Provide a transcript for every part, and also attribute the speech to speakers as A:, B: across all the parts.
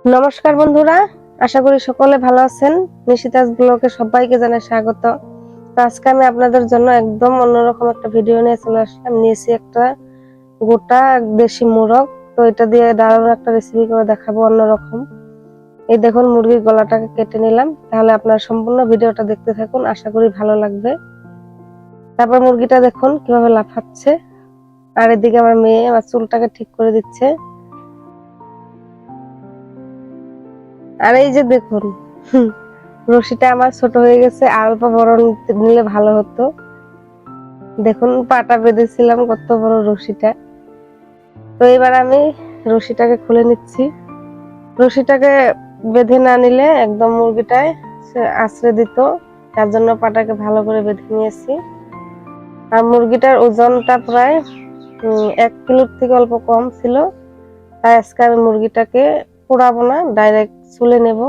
A: নমস্কার বন্ধুরা, আশা করি সকলে ভালো আছেন। নিশিতাস ব্লগে সবাইকে জানাই স্বাগত। তো আজকে আমি আপনাদের জন্য একদম অন্যরকম একটা ভিডিও নিয়ে চলে আসলাম। নিয়েছি একটা গোটা দেশি মোরগ। তো এটা দিয়ে দারুণ একটা রেসিপি করে দেখাবো অন্যরকম। এই দেখুন, মুরগির গলাটাকে কেটে নিলাম। তাহলে আপনারা সম্পূর্ণ ভিডিওটা দেখতে থাকুন, আশা করি ভালো লাগবে। তারপর মুরগিটা দেখুন কিভাবে লাফাচ্ছে, আর এদিকে আমার মেয়ে আমার চুলটাকে ঠিক করে দিচ্ছে। আর এই যে দেখুন, রশিটা আমার ছোট হয়ে গেছে, আর অল্প বড় নিলে ভালো হতো। দেখুন পাটা বেঁধেছিলাম কত বড় রশিটা। তো এবার আমি রশিটাকে খুলে নিচ্ছি। রশিটাকে বেঁধে না নিলে একদম মুরগিটায় আঁচড়ে দিত, তার জন্য পাটাকে ভালো করে বেঁধে নিয়েছি। আর মুরগিটার ওজনটা প্রায় 1 কিলোর থেকে অল্প কম ছিল। তাই আজকে আমি মুরগিটাকে পোড়াবো না, ডাইরেক্ট চুলে নেব।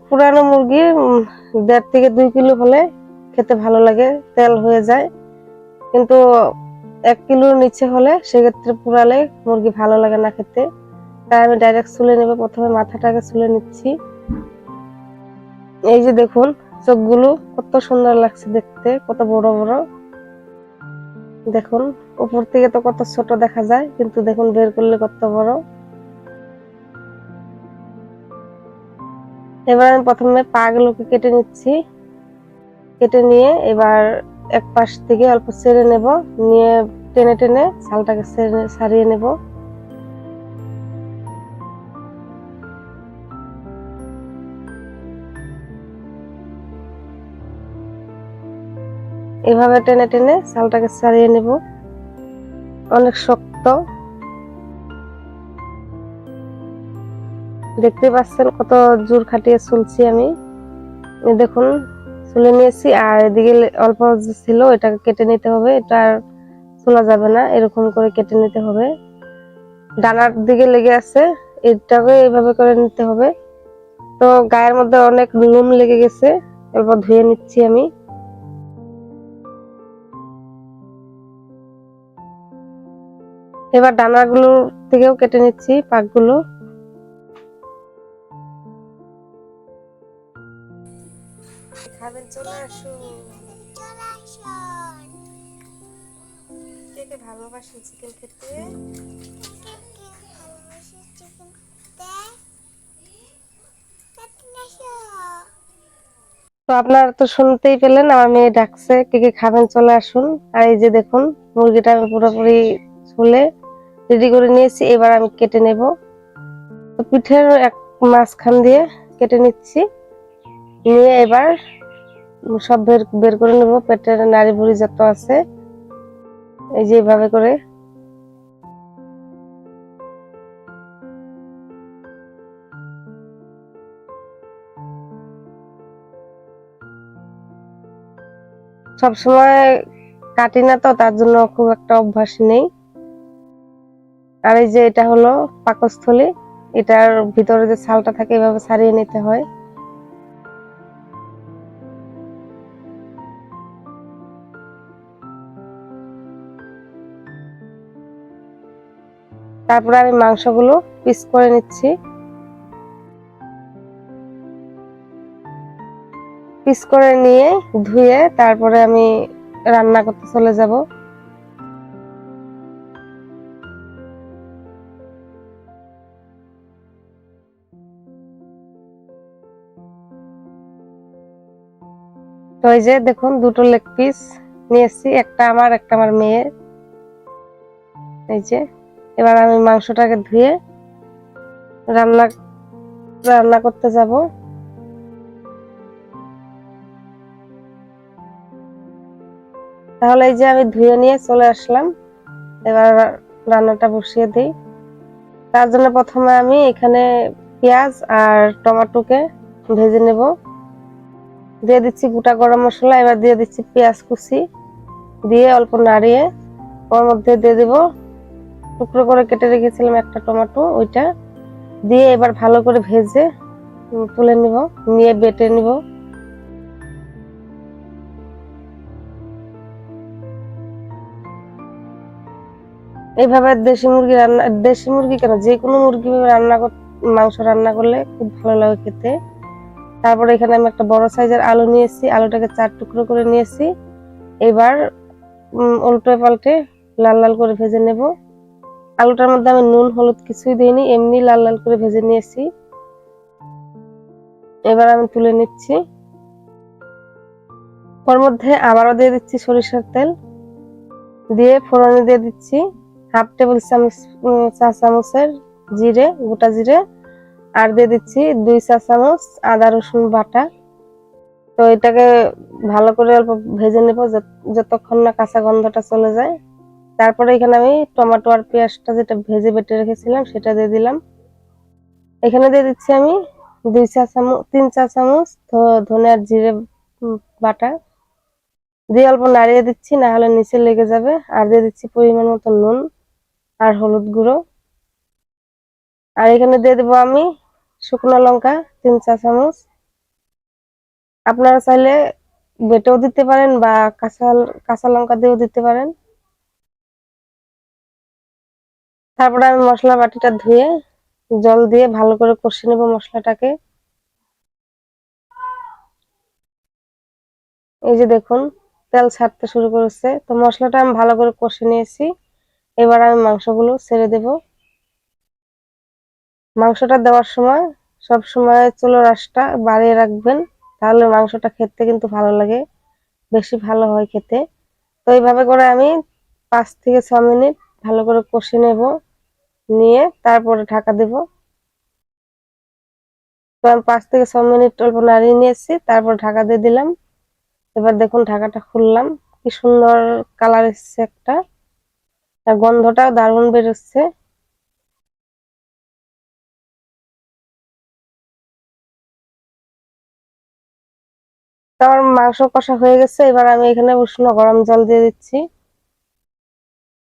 A: পুরানো মুরগি 1.5 থেকে 2 কিলো হলে খেতে ভালো লাগে, তেল হয়ে যায়। কিন্তু 1 কিলোর নিচে হলে সেক্ষেত্রে পুরালে মুরগি ভালো লাগে না খেতে। তাই আমি ডাইরেক্ট চুলে নেব। প্রথমে মাথাটাকে চুলে নিচ্ছি। এই যে দেখুন, চোখগুলো কত সুন্দর লাগছে দেখতে, কত বড় বড়। দেখুন উপর থেকে তো কত ছোট দেখা যায়, কিন্তু দেখুন বের করলে কত বড়। এবার আমি প্রথমে পা গুলোকে কেটে নিচ্ছি। কেটে নিয়ে এবার এক পাশ থেকে অল্প ছেড়ে নেব, নিয়ে টেনে টেনে ছালটাকে ছাড়িয়ে নেব। এভাবে টেনে টেনে ছালটাকে ছাড়িয়ে নেব। অনেক শক্ত, দেখতে পাচ্ছেন কত জোর খাটিয়ে চুলছি আমি। দেখুন চুলে নিয়েছি, আর এদিকে অল্প ছিল এটাকে কেটে নিতে হবে। এটা আর চুলা যাবে না, এরকম করে কেটে নিতে হবে। ডানার দিকে লেগে আছে, এটাকে এইভাবে করে নিতে হবে। তো গায়ের মধ্যে অনেক লোম লেগে গেছে, এরপর ধুয়ে নিচ্ছি আমি। এবার ডানাগুলো থেকেও কেটে নিচ্ছি পাকগুলো। খাবেন চলে আসুন। কে কে ভালোবাসেন চিকেন খেতে? তো আপনারা তো শুনতেই পেলেন, আমার মেয়ে ডাকছে কে কে খাবেন চলে আসুন। আর এই যে দেখুন, মুরগিটা আমি পুরোপুরি ছুলে রেডি করে নিয়েছি। এবার আমি কেটে নেব। তো পিঠের এক মাঝখান দিয়ে কেটে নিচ্ছি। নিয়ে এবার সব বের করে নেব, পেটের নাড়ি ভুড়ি যত আছে। এই যে এইভাবে করে। সবসময় কাটি না, তো তার জন্য খুব একটা অভ্যাস নেই। আর এই যে এটা হলো পাকস্থলী, এটার ভিতরে যে ছালটা থাকে এভাবে ছাড়িয়ে নিতে হয়। তারপরে আমি মাংসগুলো পিস করে নিচ্ছি। পিস করে নিয়ে ধুয়ে তারপরে আমি রান্না করতে চলে যাব। তো এই যে দেখুন, দুটো লেগ পিস নিয়েছি, একটা আমার একটা আমার মেয়ের। এই যে এবার আমি মাংসটাকে ধুয়ে রান্না রান্না করতে যাব। তাহলে এই যে আমি ধুয়ে নিয়ে চলে আসলাম। এবার রান্নাটা বসিয়ে দিই। তার জন্য প্রথমে আমি এখানে পেঁয়াজ আর টমেটোকে ভেজে নেব। দিয়ে দিচ্ছি গোটা গরম মশলা, এবার দিয়ে দিচ্ছি পেঁয়াজ কুচি, দিয়ে অল্প নাড়িয়ে ওর মধ্যে দিয়ে দেব টুকরো করে কেটে রেখেছিলাম একটা টমেটো, ওইটা দিয়ে এবার ভালো করে ভেজে তুলে নিব, নিয়ে বেটে নিব। এইভাবে দেশি মুরগি কেন, যে কোনো মুরগি মাংস রান্না করলে খুব ভালো লাগে খেতে। তারপরে এখানে আমি একটা বড় সাইজের আলু নিয়েছি, আলুটাকে 4 টুকরো করে নিয়েছি। এবার উল্টে পাল্টে লাল লাল করে ভেজে নেব। আলুটার মধ্যে আমি নুন হলুদ কিছুই দিইনি, এমনি লাল লাল করে ভেজে নিয়েছি। এবার আমি তুলে নিচ্ছি। ওর মধ্যে আবারও দিয়ে দিচ্ছি সরিষার তেল, দিয়ে ফোড়নে দিয়ে দিচ্ছি হাফ টেবিল চামচ চা চামচের জিরে, গোটা জিরে, আর দিয়ে দিচ্ছি 2 চা চামচ আদা রসুন বাটা। তো এটাকে ভালো করে অল্প ভেজে নেব যতক্ষণ না কাঁচা গন্ধটা চলে যায়। তারপরে এখানে আমি টমেটো আর পেঁয়াজটা যেটা ভেজে বেটে রেখেছিলাম সেটা দিয়ে দিলাম। এখানে দিয়ে দিচ্ছি আমি 3 চা চামচ ধনে আর জিরে বাটা, দিয়ে অল্প নাড়িয়ে দিচ্ছি, না হলে নিচে লেগে যাবে। আর দিয়ে দিচ্ছি পরিমাণ মতো নুন আর হলুদ গুঁড়ো। আর এখানে দিয়ে দেবো আমি শুকনো লঙ্কা 3 চা চামচ। আপনারা চাইলে বেটেও দিতে পারেন বা কাঁচা কাঁচা লঙ্কা দিয়েও দিতে পারেন। তারপরে আমি মশলা বাটিটা ধুয়ে জল দিয়ে ভালো করে কষিয়ে নেব মশলাটাকে। এই যে দেখুন তেল ছাড়তে শুরু করেছে, তো মশলাটা আমি ভালো করে কষিয়ে নিয়েছি। এবার আমি মাংসগুলো ছেড়ে দেব। মাংসটা দেওয়ার সময় সব সময় চুলার আঁচটা বাড়িয়ে রাখবেন, তাহলে মাংসটা খেতে কিন্তু ভালো লাগে, বেশি ভালো হয় খেতে। তো এইভাবে করে আমি 5 থেকে 6 মিনিট ভালো করে কষিয়ে নেব, নিয়ে তারপরে ঢাকা দেব। তো আমি 5 থেকে 6 মিনিট অল্প নাড়িয়ে নিয়েছি, তারপর ঢাকা দিয়ে দিলাম। এবার দেখুন ঢাকাটা খুললাম, কি সুন্দর কালার এসেছে একটা, আর গন্ধটাও দারুণ বেরোচ্ছে। তো আমার মাংস কষা হয়ে গেছে, এবার আমি এখানে উষ্ণ গরম জল দিয়ে দিচ্ছি।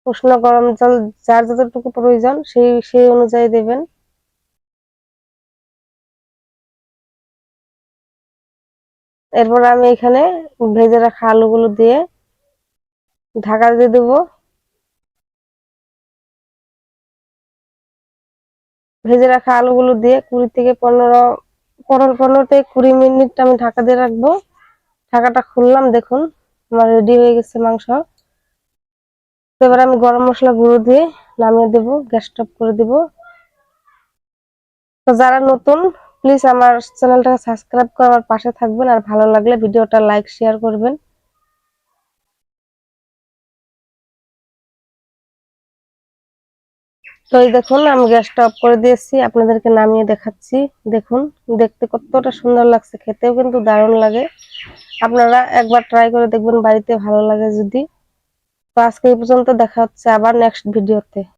A: উষ্ণ গরম জল যার যতটুকু প্রয়োজন সেই সেই অনুযায়ী দেবেন। এরপর আমি এখানে ভেজে রাখা আলুগুলো দিয়ে ঢাকা দিয়ে দেবো। ভেজে রাখা আলুগুলো দিয়ে 20 থেকে 15 থেকে 20 মিনিট আমি ঢাকা দিয়ে রাখবো। ঢাকাটা খুললাম, দেখুন আমার রেডি হয়ে গেছে মাংস। তো এবার আমি গরম মশলা গুঁড়ো দিয়ে নামিয়ে দেবো, গ্যাস অফ করে দেবো। তো যারা নতুন প্লিজ আমার চ্যানেলটাকে সাবস্ক্রাইব করে আমার পাশে থাকবেন, আর ভালো লাগলে ভিডিওটা লাইক শেয়ার করবেন। তো এই দেখুন আমি গ্যাসটা অফ করে দিয়েছি, আপনাদেরকে নামিয়ে দেখাচ্ছি। দেখুন দেখতে কতটা সুন্দর লাগছে, খেতেও কিন্তু দারুণ লাগে। আপনারা একবার ট্রাই করে দেখবেন বাড়িতে, ভালো লাগে যদি। তো আজকে এই পর্যন্ত, দেখা হচ্ছে আবার নেক্সট ভিডিওতে।